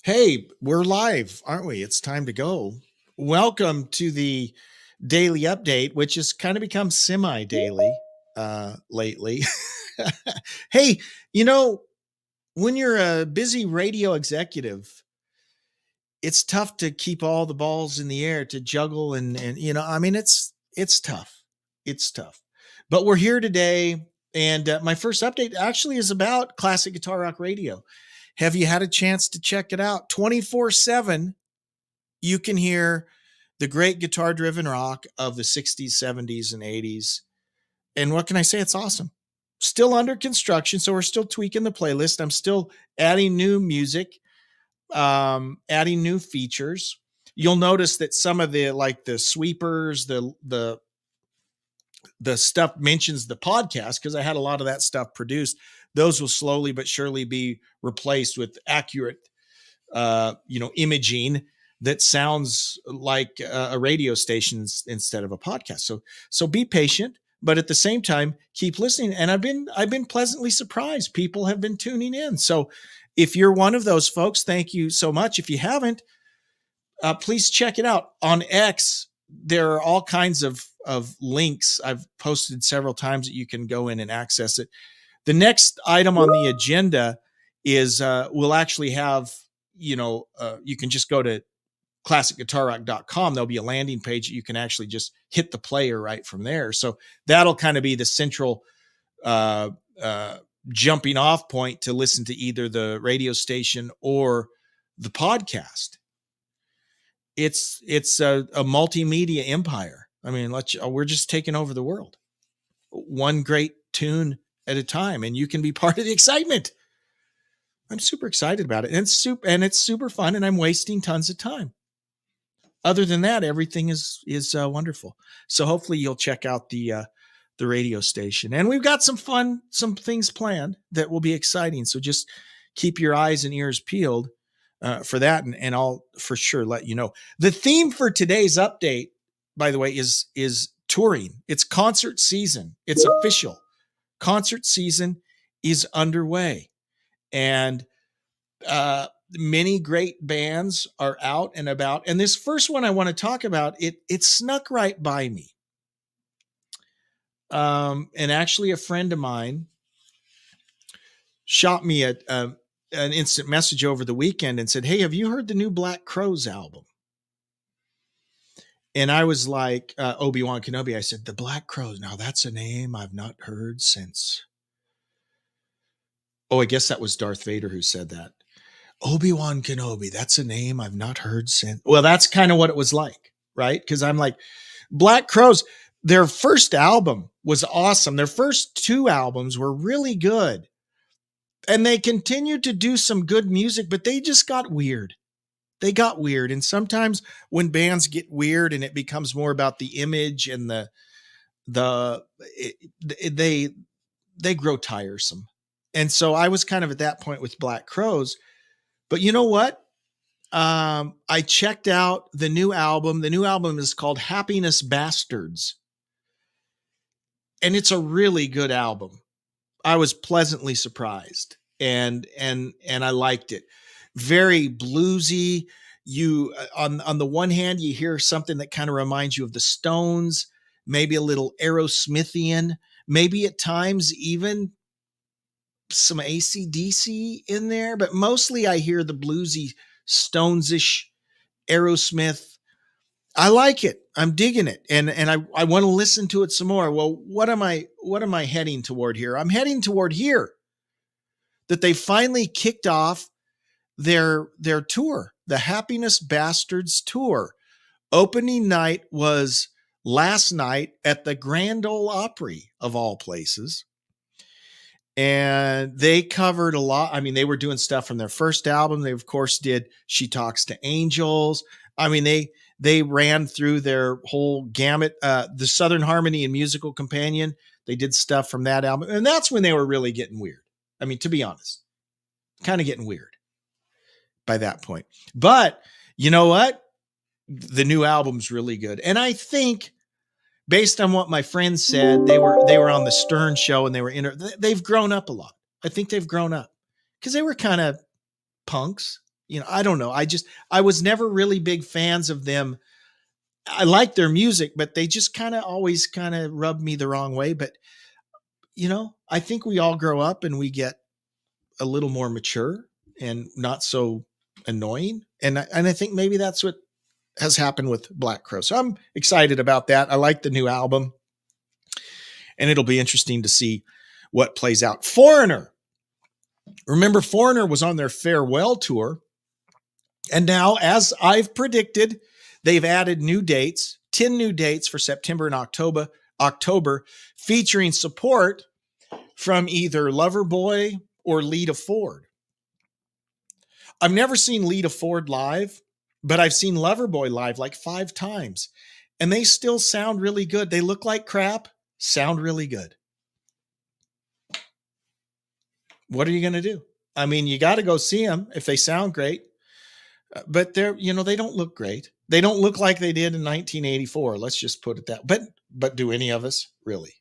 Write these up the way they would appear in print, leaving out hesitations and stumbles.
Hey, we're live, aren't we? It's time to go. Welcome to the daily update, which has kind of become semi daily lately. Hey, you know, when you're a busy radio executive, it's tough to keep all the balls in the air to juggle and I mean it's tough. It's tough. But we're here today and my first update actually is about classic guitar rock radio. Have you had a chance to check it out? 24/7 you can hear the great guitar driven rock of the 60s, 70s, and 80s. And what can I say? It's awesome. Still under construction. So we're still tweaking the playlist. I'm still adding new music, adding new features. You'll notice that some of the like the sweepers, the stuff mentions the podcast because I had a lot of that stuff produced. Those will slowly but surely be replaced with accurate imaging that sounds like a radio station instead of a podcast. So be patient, but at the same time, keep listening. And I've been pleasantly surprised. People have been tuning in. So if you're one of those folks, thank you so much. If you haven't, please check it out on X. There are all kinds of links I've posted several times that you can go in and access it. The next item on the agenda is we'll actually have you can just go to classicguitarrock.com. There'll be a landing page that you can actually just hit the player right from there. So that'll kind of be the central uh, jumping off point to listen to either the radio station or the podcast. It's a multimedia empire. I mean, we're just taking over the world, one great tune at a time, and you can be part of the excitement. I'm super excited about it, and it's super fun, and I'm wasting tons of time. Other than that, everything is wonderful. So hopefully you'll check out the radio station, and we've got some things planned that will be exciting. So just keep your eyes and ears peeled for that, and I'll for sure let you know. The theme for today's update, by the way, is touring. It's concert season. It's official. Concert season is underway, and many great bands are out and about. And this first one I want to talk about, it snuck right by me. And actually a friend of mine shot me an instant message over the weekend and said, "Hey, have you heard the new Black Crowes album?" And I was like, Obi-Wan Kenobi. I said, "The Black Crowes. Now that's a name I've not heard since." Oh, I guess that was Darth Vader who said that. Obi-Wan Kenobi, that's a name I've not heard since. Well, that's kind of what it was like, right? Because I'm like, Black Crowes, their first album was awesome. Their first two albums were really good. And they continued to do some good music, but they just got weird. They got weird. And sometimes when bands get weird and it becomes more about the image and they grow tiresome. And so I was kind of at that point with Black Crowes. But you know what? I checked out the new album. The new album is called Happiness Bastards. And it's a really good album. I was pleasantly surprised and I liked it. Very bluesy. You on the one hand, you hear something that kind of reminds you of the Stones, maybe a little Aerosmithian, maybe at times even some AC/DC in there, but mostly I hear the bluesy Stones-ish Aerosmith. I like it. I'm digging it. And I want to listen to it some more. Well, what am I heading toward here? I'm heading toward here that they finally kicked off their tour, the Happiness Bastards tour. Opening night was last night at the Grand Ole Opry of all places. And they covered a lot. I mean, they were doing stuff from their first album. They, of course, did She Talks to Angels. I mean, they ran through their whole gamut. The Southern Harmony and Musical Companion, they did stuff from that album. And that's when they were really getting weird. I mean, to be honest, kind of getting weird by that point. But you know what? The new album's really good. And I think, based on what my friends said, they were on the Stern show and they've grown up a lot. I think they've grown up because they were kind of punks I don't know. I was never really big fans of them. I like their music, but they just kind of always kind of rubbed me the wrong way. But, I think we all grow up and we get a little more mature and not so annoying. And I think maybe that's what has happened with Black Crow. So I'm excited about that. I like the new album, and it'll be interesting to see what plays out. Foreigner. Remember, Foreigner was on their farewell tour. And now, as I've predicted, they've added new dates, 10 new dates for September and October, featuring support from either Loverboy or Lita Ford. I've never seen Lita Ford live, but I've seen Loverboy live like 5 times, and they still sound really good. They look like crap, sound really good. What are you going to do? I mean, you got to go see them if they sound great, but they don't look great. They don't look like they did in 1984. Let's just put it that. But do any of us really?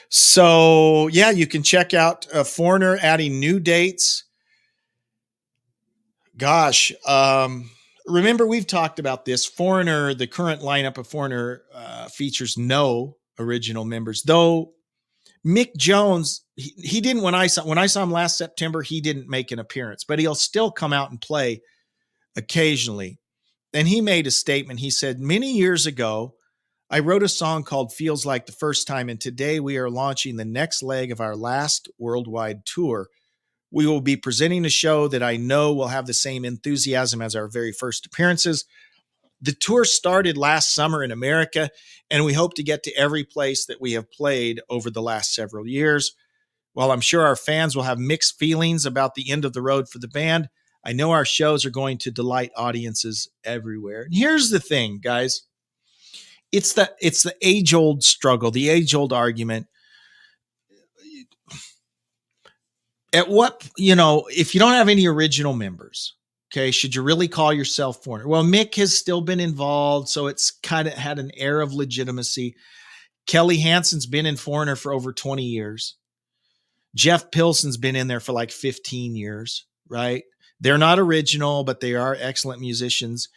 So yeah, you can check out Foreigner adding new dates. Gosh, remember we've talked about this. Foreigner, the current lineup of Foreigner features no original members, though. Mick Jones, he didn't when I saw him last September, he didn't make an appearance, but he'll still come out and play occasionally. And he made a statement. He said, "Many years ago, I wrote a song called Feels Like the First Time, and today we are launching the next leg of our last worldwide tour. We will be presenting a show that I know will have the same enthusiasm as our very first appearances. The tour started last summer in America, and we hope to get to every place that we have played over the last several years. While I'm sure our fans will have mixed feelings about the end of the road for the band, I know our shows are going to delight audiences everywhere." And here's the thing, guys. It's the age-old struggle, the age-old argument. At what, if you don't have any original members, okay, should you really call yourself Foreigner? Well, Mick has still been involved, so it's kind of had an air of legitimacy. Kelly Hansen's been in Foreigner for over 20 years. Jeff Pilson's been in there for like 15 years, right? They're not original, but they are excellent musicians.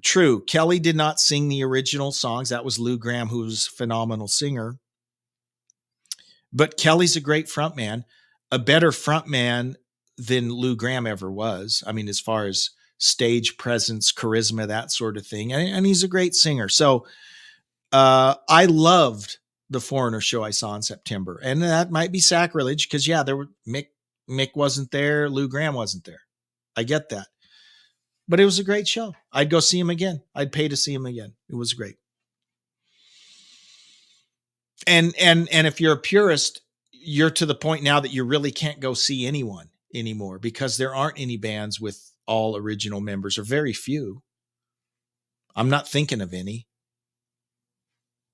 True, Kelly did not sing the original songs. That was Lou Gramm, who's a phenomenal singer. But Kelly's a great frontman, a better frontman than Lou Gramm ever was. I mean, as far as stage presence, charisma, that sort of thing. And he's a great singer. So I loved the Foreigner show I saw in September. And that might be sacrilege because, yeah, Mick wasn't there. Lou Gramm wasn't there. I get that. But it was a great show. I'd go see him again. I'd pay to see him again. It was great. And if you're a purist, you're to the point now that you really can't go see anyone anymore because there aren't any bands with all original members, or very few. I'm not thinking of any.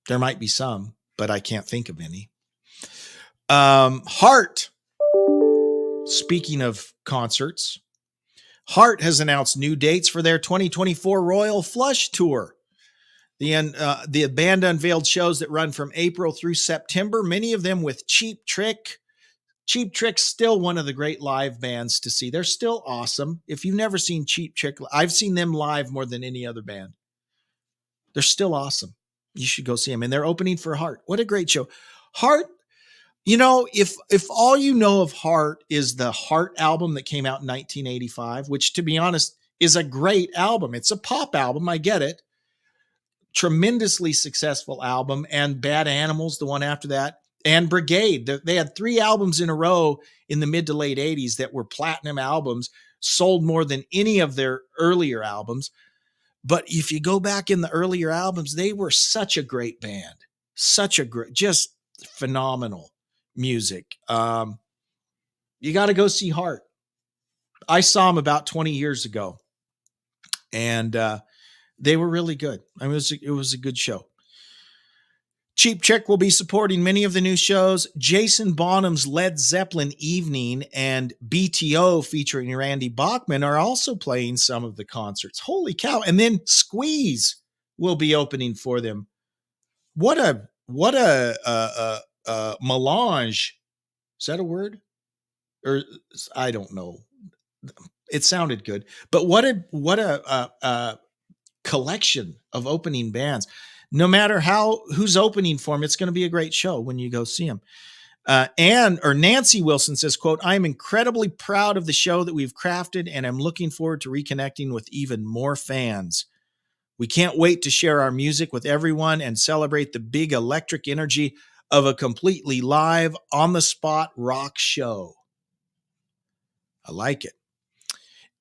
There might be some, but I can't think of any. Heart. Speaking of concerts, Heart has announced new dates for their 2024 Royal Flush Tour. The band unveiled shows that run from April through September, many of them with Cheap Trick. Cheap Trick's still one of the great live bands to see. They're still awesome. If you've never seen Cheap Trick, I've seen them live more than any other band. They're still awesome. You should go see them. And they're opening for Heart. What a great show. Heart, if all you know of Heart is the Heart album that came out in 1985, which to be honest is a great album. It's a pop album. I get it. Tremendously successful album. And Bad Animals, the one after that, and Brigade. They had 3 albums in a row in the mid to late 80s that were platinum albums, sold more than any of their earlier albums. But if you go back in the earlier albums, they were such a great band, just phenomenal music. You got to go see Heart. I saw them about 20 years ago, and they were really good. I mean, it was a good show. Cheap Trick will be supporting many of the new shows. Jason Bonham's Led Zeppelin Evening and BTO featuring Randy Bachman are also playing some of the concerts. Holy cow. And then Squeeze will be opening for them. What a melange. Is that a word? or I don't know. It sounded good, but what a collection of opening bands. No matter who's opening for him, it's going to be a great show when you go see him. Nancy Wilson says, quote, "I'm incredibly proud of the show that we've crafted, and I'm looking forward to reconnecting with even more fans. We can't wait to share our music with everyone and celebrate the big electric energy of a completely live, on-the-spot rock show." I like it.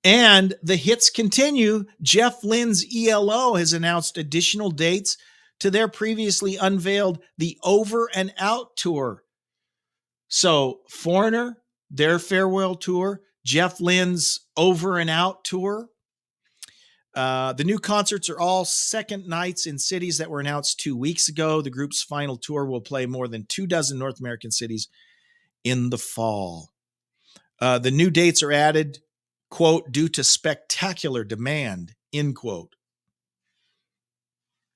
And the hits continue. Jeff Lynne's ELO has announced additional dates to their previously unveiled The Over and Out Tour. So Foreigner, their farewell tour, Jeff Lynne's Over and Out Tour. The new concerts are all second nights in cities that were announced 2 weeks ago. The group's final tour will play more than 24 North American cities in the fall. The new dates are added, quote, "due to spectacular demand," end quote.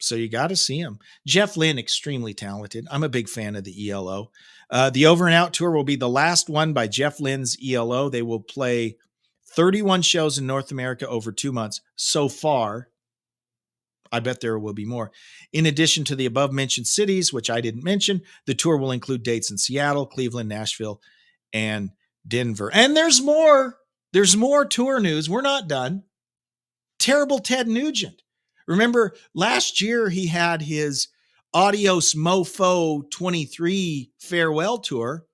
So you got to see him. Jeff Lynne, extremely talented. I'm a big fan of the ELO. The Over and Out Tour will be the last one by Jeff Lynne's ELO. They will play 31 shows in North America over 2 months so far. I bet there will be more. In addition to the above mentioned cities, which I didn't mention, the tour will include dates in Seattle, Cleveland, Nashville, and Denver. And there's more. There's more tour news. We're not done. Terrible Ted Nugent. Remember last year he had his Adios Mofo 23 farewell tour,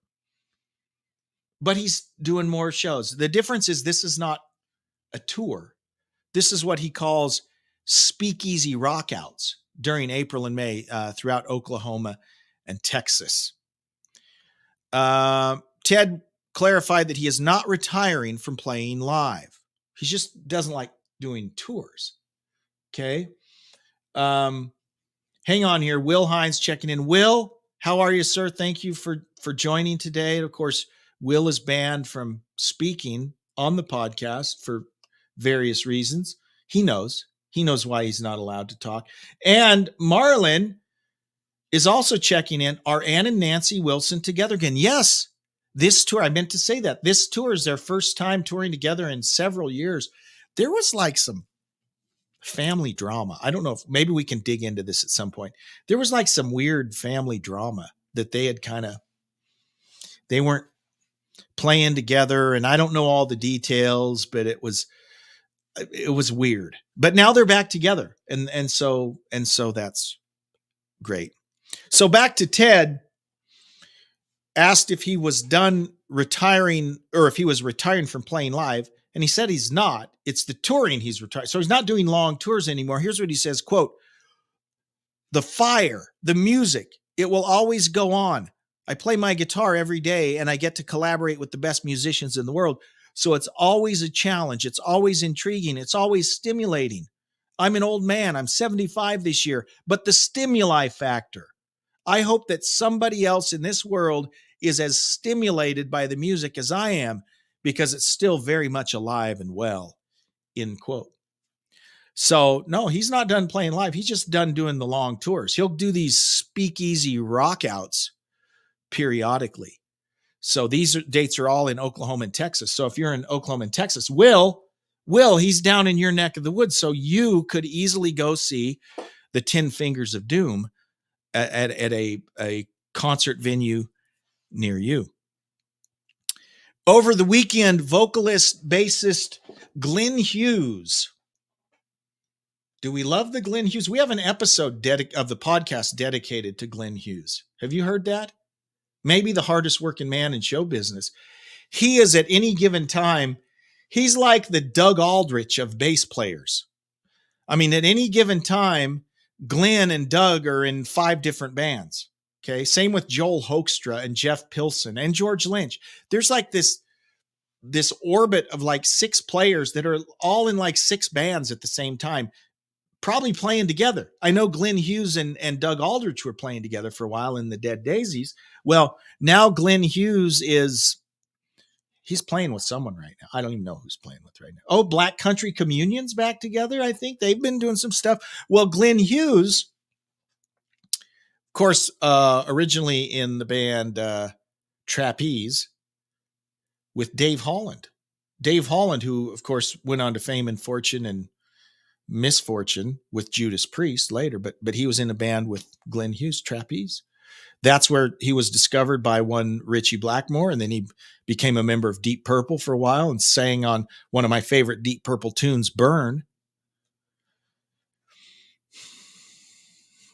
but he's doing more shows. The difference is this is not a tour. This is what he calls speakeasy rockouts during April and May throughout Oklahoma and Texas. Ted clarified that he is not retiring from playing live. He just doesn't like doing tours. Okay. Hang on here. Will Hines checking in. Will, how are you, sir? Thank you for joining today. Of course, Will is banned from speaking on the podcast for various reasons. He knows why he's not allowed to talk. And Marlon is also checking in. Are Ann and Nancy Wilson together again? Yes. This tour, I meant to say that. This tour is their first time touring together in several years. There was like some family drama. I don't know if maybe we can dig into this at some point. There was like some weird family drama that they had they weren't playing together. And I don't know all the details, but it was weird. But now they're back together. And so that's great. So back to Ted. Asked if he was done retiring or if he was retiring from playing live. And he said he's not. It's the touring he's retired. So he's not doing long tours anymore. Here's what he says, quote, "The fire, the music, it will always go on. I play my guitar every day and I get to collaborate with the best musicians in the world. So it's always a challenge. It's always intriguing. It's always stimulating. I'm an old man. I'm 75 this year, but the stimuli factor. I hope that somebody else in this world is as stimulated by the music as I am because it's still very much alive and well," end quote. So no, he's not done playing live. He's just done doing the long tours. He'll do these speakeasy rockouts periodically. So these dates are all in Oklahoma and Texas. So if you're in Oklahoma and Texas, Will, he's down in your neck of the woods. So you could easily go see the 10 Fingers of Doom at a concert venue near you. Over the weekend, vocalist, bassist Glenn Hughes. Do we love the Glenn Hughes? We have an episode of the podcast dedicated to Glenn Hughes. Have you heard that? Maybe the hardest working man in show business. He is at any given time, he's like the Doug Aldrich of bass players. I mean, at any given time, Glenn and Doug are in 5 different bands. Okay. Same with Joel Hoekstra and Jeff Pilson and George Lynch. There's like this orbit of like 6 players that are all in like 6 bands at the same time, probably playing together. I know Glenn Hughes and Doug Aldrich were playing together for a while in the Dead Daisies. Well, now Glenn Hughes he's playing with someone right now. I don't even know who's playing with right now. Oh, Black Country Communion's back together. I think they've been doing some stuff. Well, Glenn Hughes, of course, originally in the band Trapeze, with Dave Holland. Dave Holland, who, of course, went on to fame and fortune and misfortune with Judas Priest later, but he was in a band with Glenn Hughes, Trapeze. That's where he was discovered by one Richie Blackmore, and then he became a member of Deep Purple for a while and sang on one of my favorite Deep Purple tunes, Burn.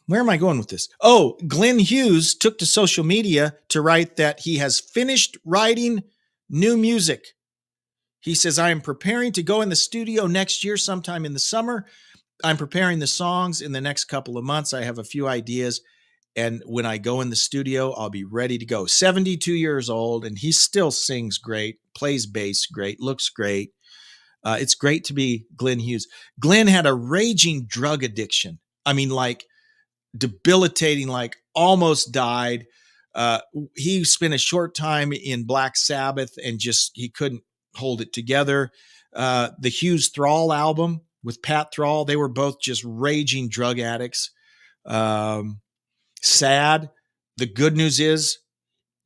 Where am I going with this? Oh, Glenn Hughes took to social media to write that he has finished writing new music. He says, I am preparing to go in the studio next year, sometime in the summer. I'm preparing the songs in the next couple of months. I have a few ideas. And when I go in the studio, I'll be ready to go. 72 years old, and he still sings great, plays bass great, looks great. It's great to be Glenn Hughes. Glenn had a raging drug addiction. I mean, like debilitating, like almost died. He spent a short time in Black Sabbath and just, he couldn't hold it together. The Hughes Thrall album with Pat Thrall, they were both just raging drug addicts. Sad. The good news is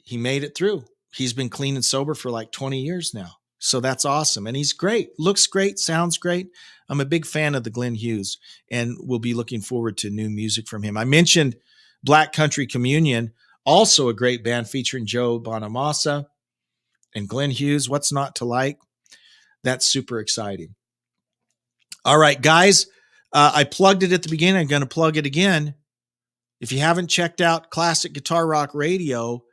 he made it through. He's been clean and sober for like 20 years now. So that's awesome. And he's great, looks great, sounds great. I'm a big fan of the Glenn Hughes, and we'll be looking forward to new music from him. I mentioned Black Country Communion, also a great band featuring Joe Bonamassa and Glenn Hughes. What's not to like? That's super exciting. All right, guys, I plugged it at the beginning. I'm going to plug it again. If you haven't checked out Classic Guitar Rock Radio,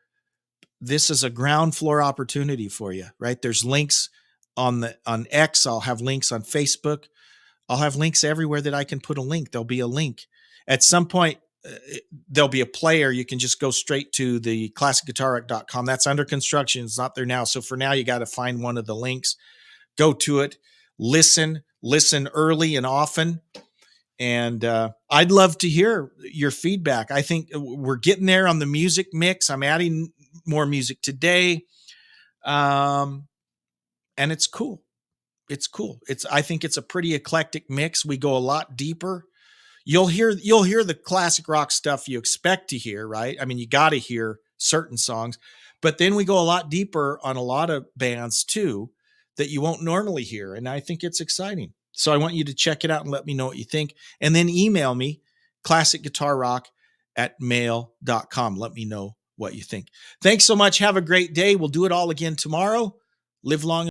this is a ground floor opportunity for you, right? There's links on X. I'll have links on Facebook. I'll have links everywhere that I can put a link. There'll be a link. At some point, there'll be a player. You can just go straight to the classicguitarrock.com. That's under construction. It's not there now. So for now, you got to find one of the links. Go to it. Listen early and often. And I'd love to hear your feedback. I think we're getting there on the music mix. I'm adding more music today. And it's cool. It's cool. I think it's a pretty eclectic mix. We go a lot deeper. You'll hear the classic rock stuff you expect to hear, right? I mean, you got to hear certain songs, but then we go a lot deeper on a lot of bands too that you won't normally hear. And I think it's exciting. So I want you to check it out and let me know what you think. And then email me, classicguitarrock@mail.com. Let me know what you think. Thanks so much. Have a great day. We'll do it all again tomorrow. Live long.